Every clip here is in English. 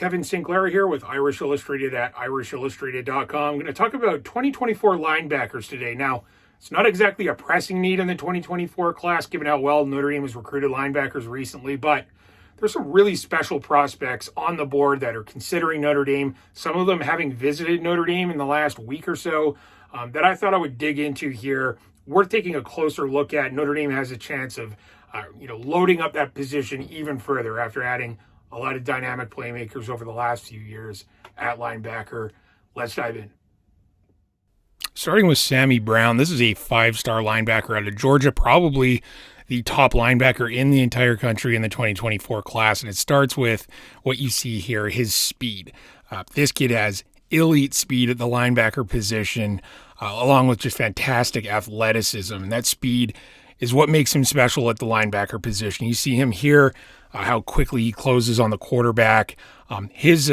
Kevin Sinclair here with Irish Illustrated at irishillustrated.com. I'm going to talk about 2024 linebackers today. Now, it's not exactly a pressing need in the 2024 class, given how well Notre Dame has recruited linebackers recently, but there's some really special prospects on the board that are considering Notre Dame, some of them having visited Notre Dame in the last week or so, that I thought I would dig into here. Worth taking a closer look at. Notre Dame has a chance of loading up that position even further after adding a lot of dynamic playmakers over the last few years at linebacker. Let's dive in. Starting with Sammy Brown, this is a 5-star linebacker out of Georgia, probably the top linebacker in the entire country in the 2024 class. And it starts with what you see here, his speed. This kid has elite speed at the linebacker position, along with just fantastic athleticism. And that speed is what makes him special at the linebacker position. You see him here, how quickly he closes on the quarterback. His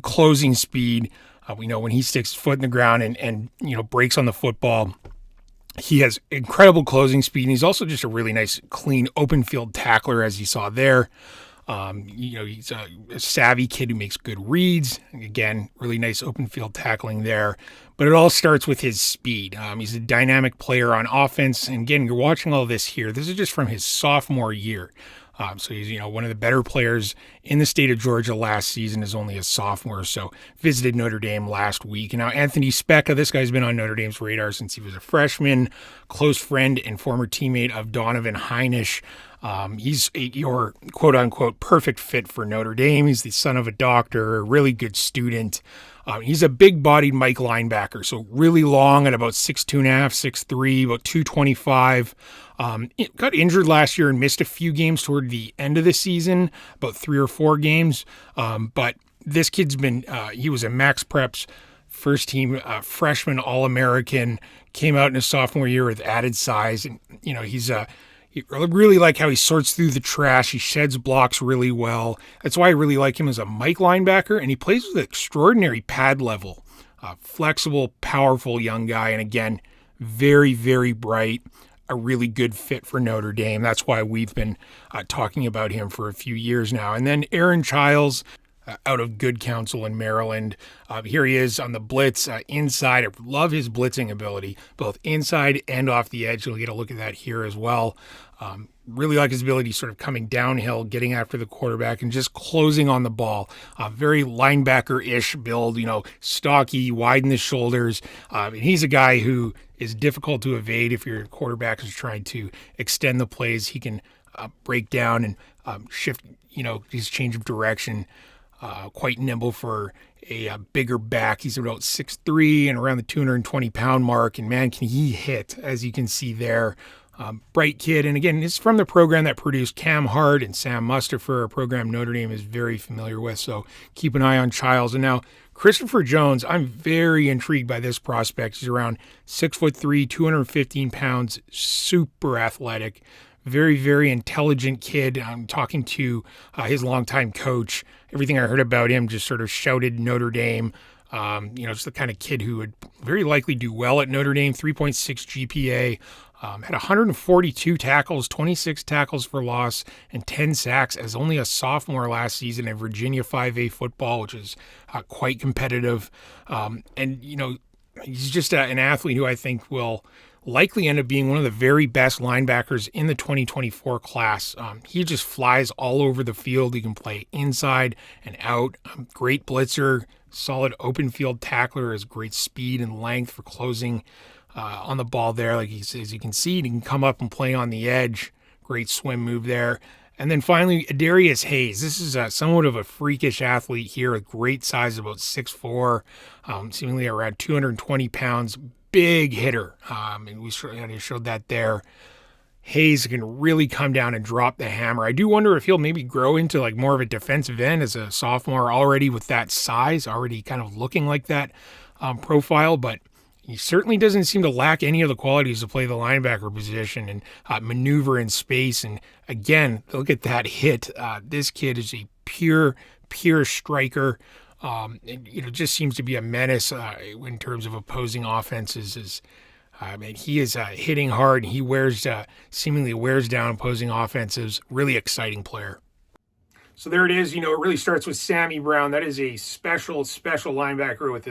closing speed, when he sticks his foot in the ground and breaks on the football, he has incredible closing speed. And he's also just a really nice, clean, open field tackler, as you saw there. He's a savvy kid who makes good reads. Again, really nice open field tackling there. But it all starts with his speed. He's a dynamic player on offense. And again, you're watching all this here. This is just from his sophomore year. So he's, one of the better players in the state of Georgia last season, is only a sophomore. So visited Notre Dame last week. And now Anthony Specca, this guy's been on Notre Dame's radar since he was a freshman, close friend and former teammate of Donovan Heinisch. He's your quote unquote perfect fit for Notre Dame. He's the son of a doctor, a really good student. He's a big bodied Mike linebacker, so really long at about 6'2.5", 6'3", about 225. Got injured last year and missed a few games toward the end of the season, about 3 or 4 games. But this kid's been, he was a Max Preps first team freshman All-American, came out in his sophomore year with added size. And, I really like how he sorts through the trash. He sheds blocks really well. That's why I really like him as a Mike linebacker. And he plays with extraordinary pad level. Flexible, powerful young guy. And again, very, very bright. A really good fit for Notre Dame. That's why we've been talking about him for a few years now. And then Aaron Chiles, out of Good Counsel in Maryland. Here he is on the blitz inside. I love his blitzing ability, both inside and off the edge. You'll get a look at that here as well. Really like his ability sort of coming downhill, getting after the quarterback, and just closing on the ball. Very linebacker-ish build, stocky, wide in the shoulders. And he's a guy who is difficult to evade if your quarterback is trying to extend the plays. He can break down and shift, his change of direction. Quite nimble for a bigger back. He's about 6'3" and around the 220-pound mark. And man, can he hit, as you can see there. Bright kid. And again, it's from the program that produced Cam Hart and Sam Mustipher, a program Notre Dame is very familiar with. So keep an eye on Chiles. And now Kristopher Jones, I'm very intrigued by this prospect. He's around 6'3", 215 pounds, super athletic. Very, very intelligent kid. I'm talking to his longtime coach. Everything I heard about him just sort of shouted Notre Dame. Just the kind of kid who would very likely do well at Notre Dame. 3.6 GPA. Had 142 tackles, 26 tackles for loss, and 10 sacks as only a sophomore last season in Virginia 5A football, which is quite competitive. He's just an athlete who I think will likely end up being one of the very best linebackers in the 2024 class. He just flies all over the field. He can play inside and out. Great blitzer, solid open field tackler, has great speed and length for closing on the ball there. As you can see, he can come up and play on the edge. Great swim move there. And then finally, Adarius Hayes. This is somewhat of a freakish athlete here, with great size, about 6'4", seemingly around 220 pounds. Big hitter, and we showed that there. Hayes can really come down and drop the hammer. I do wonder if he'll maybe grow into more of a defensive end as a sophomore already with that size, already kind of looking like that profile, but he certainly doesn't seem to lack any of the qualities to play the linebacker position and maneuver in space. And again, look at that hit. This kid is a pure striker. It just seems to be a menace in terms of opposing offenses. He is hitting hard, and he seemingly wears down opposing offenses. Really exciting player. So there it is. It really starts with Sammy Brown. That is a special linebacker with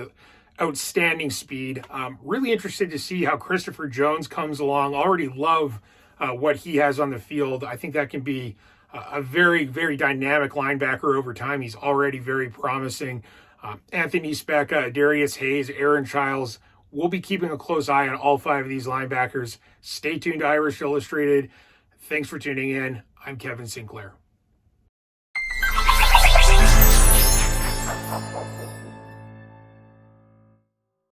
outstanding speed. Really interested to see how Kristopher Jones comes along. Already love what he has on the field. I think that can be a very, very dynamic linebacker over time. He's already very promising. Anthony Specca, Adarius Hayes, Chiles. We'll be keeping a close eye on all 5 of these linebackers. Stay tuned to Irish Illustrated. Thanks for tuning in. I'm Kevin Sinclair.